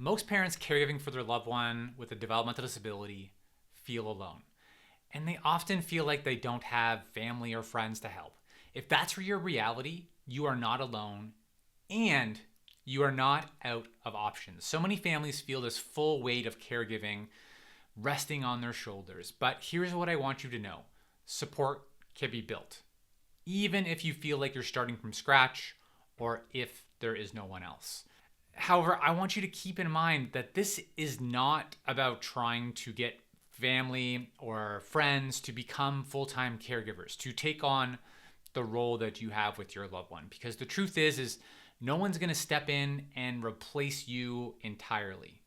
Most parents caregiving for their loved one with a developmental disability feel alone, and they often feel like they don't have family or friends to help. If that's your reality, you are not alone, and you are not out of options. So many families feel this full weight of caregiving resting on their shoulders. But here's what I want you to know. Support can be built, even if you feel like you're starting from scratch or if there is no one else. However, I want you to keep in mind that this is not about trying to get family or friends to become full-time caregivers, to take on the role that you have with your loved one. Because the truth is no one's going to step in and replace you entirely.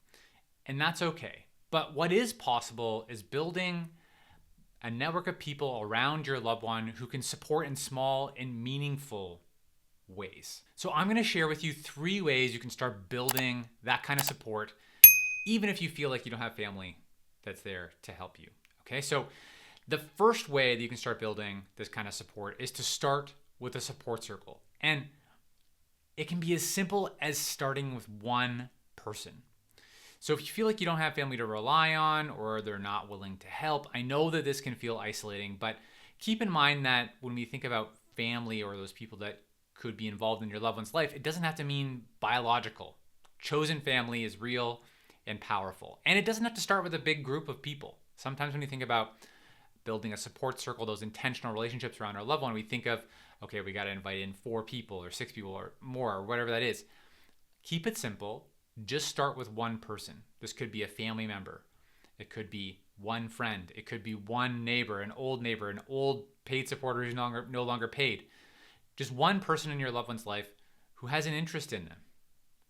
And that's okay. But what is possible is building a network of people around your loved one who can support in small and meaningful ways. So I'm going to share with you 3 ways you can start building that kind of support, even if you feel like you don't have family that's there to help you. Okay, so the first way that you can start building this kind of support is to start with a support circle. And it can be as simple as starting with one person. So if you feel like you don't have family to rely on or they're not willing to help, I know that this can feel isolating, but keep in mind that when we think about family or those people that could be involved in your loved one's life, it doesn't have to mean biological. Chosen family is real and powerful. And it doesn't have to start with a big group of people. Sometimes when you think about building a support circle, those intentional relationships around our loved one, we think of, okay, we got to invite in 4 people or 6 people or more or whatever that is. Keep it simple. Just start with one person. This could be a family member. It could be one friend. It could be one neighbor, an old paid supporter who's no longer paid. Just one person in your loved one's life who has an interest in them,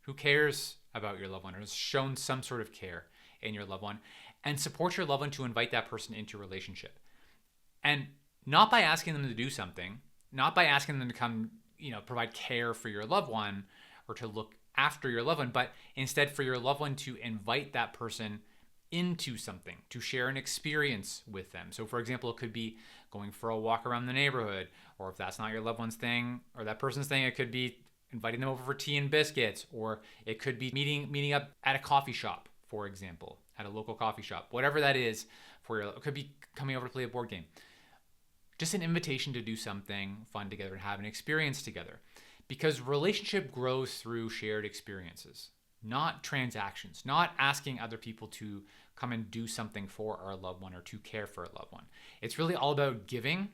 who cares about your loved one, or has shown some sort of care in your loved one, and support your loved one to invite that person into a relationship. And not by asking them to do something, not by asking them to come, provide care for your loved one or to look after your loved one, but instead for your loved one to invite that person into something, to share an experience with them. So for example, it could be going for a walk around the neighborhood, or if that's not your loved one's thing or that person's thing, it could be inviting them over for tea and biscuits, or it could be meeting up at a coffee shop, for example, at a local coffee shop, whatever that is for your, it could be coming over to play a board game. Just an invitation to do something fun together and have an experience together. Because relationship grows through shared experiences, not transactions, not asking other people to come and do something for our loved one or to care for a loved one. It's really all about giving,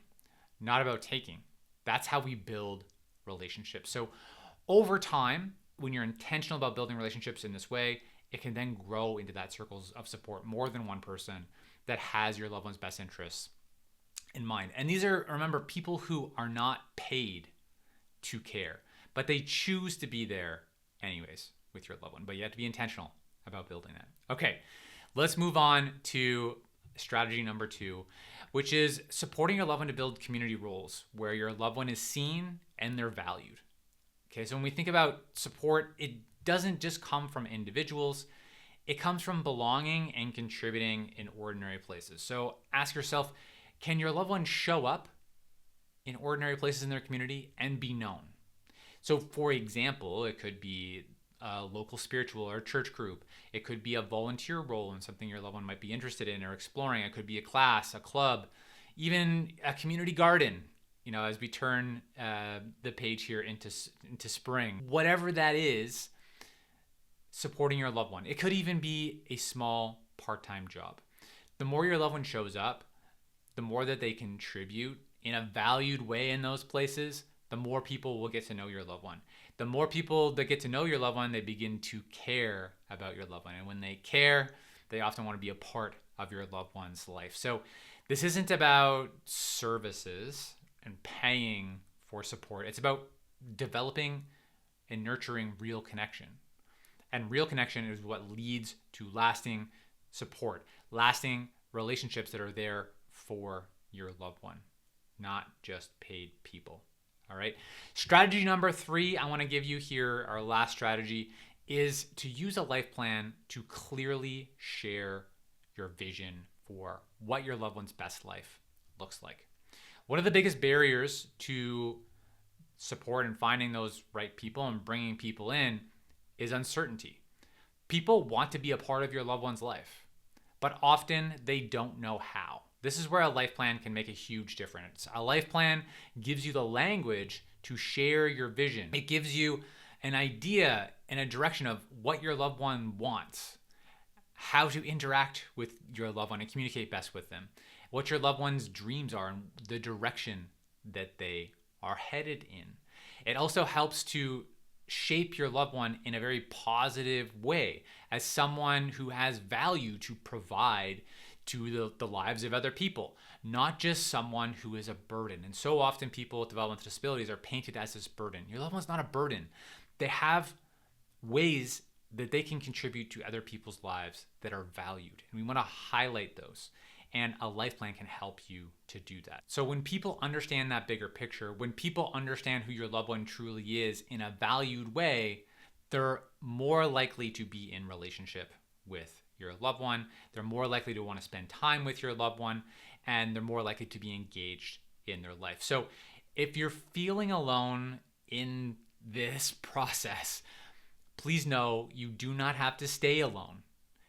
not about taking. That's how we build relationships. So over time, when you're intentional about building relationships in this way, it can then grow into that circles of support, more than one person that has your loved one's best interests in mind. And these are, remember, people who are not paid to care, but they choose to be there anyways with your loved one. But you have to be intentional about building that. Okay, let's move on to strategy number 2, which is supporting your loved one to build community roles where your loved one is seen and they're valued. Okay, so when we think about support, it doesn't just come from individuals. It comes from belonging and contributing in ordinary places. So ask yourself, can your loved one show up in ordinary places in their community and be known? So for example, it could be a local spiritual or church group. It could be a volunteer role in something your loved one might be interested in or exploring. It could be a class, a club, even a community garden, as we turn the page here into spring. Whatever that is, supporting your loved one. It could even be a small part-time job. The more your loved one shows up, the more that they contribute in a valued way in those places, the more people will get to know your loved one. The more people that get to know your loved one, they begin to care about your loved one. And when they care, they often want to be a part of your loved one's life. So this isn't about services and paying for support. It's about developing and nurturing real connection. And real connection is what leads to lasting support, lasting relationships that are there for your loved one, not just paid people. All right. Strategy number 3 I want to give you here, our last strategy, is to use a life plan to clearly share your vision for what your loved one's best life looks like. One of the biggest barriers to support and finding those right people and bringing people in is uncertainty. People want to be a part of your loved one's life, but often they don't know how. This is where a life plan can make a huge difference. A life plan gives you the language to share your vision. It gives you an idea and a direction of what your loved one wants, how to interact with your loved one and communicate best with them, what your loved one's dreams are, and the direction that they are headed in. It also helps to shape your loved one in a very positive way as someone who has value to provide to the lives of other people, not just someone who is a burden. And so often people with developmental disabilities are painted as this burden. Your loved one's not a burden. They have ways that they can contribute to other people's lives that are valued. And we want to highlight those. And a life plan can help you to do that. So when people understand that bigger picture, when people understand who your loved one truly is in a valued way, they're more likely to be in relationship with your loved one. They're more likely to want to spend time with your loved one, and they're more likely to be engaged in their life. So if you're feeling alone in this process, please know you do not have to stay alone.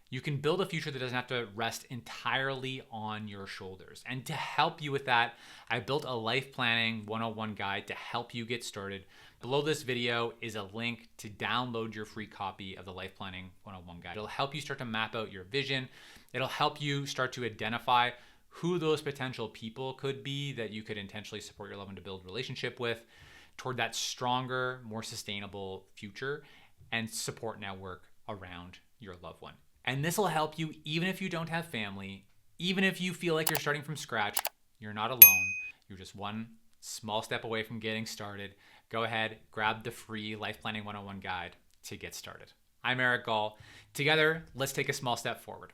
You can build a future that doesn't have to rest entirely on your shoulders. And to help you with that, I built a life planning 101 guide to help you get started. Below this video is a link to download your free copy of the Life Planning 101 guide. It'll help you start to map out your vision. It'll help you start to identify who those potential people could be that you could intentionally support your loved one to build a relationship with toward that stronger, more sustainable future and support network around your loved one. And this will help you even if you don't have family, even if you feel like you're starting from scratch, you're not alone. You're just one small step away from getting started. Go ahead, grab the free Life Planning 101 guide to get started. I'm Eric Goll. Together, let's take a small step forward.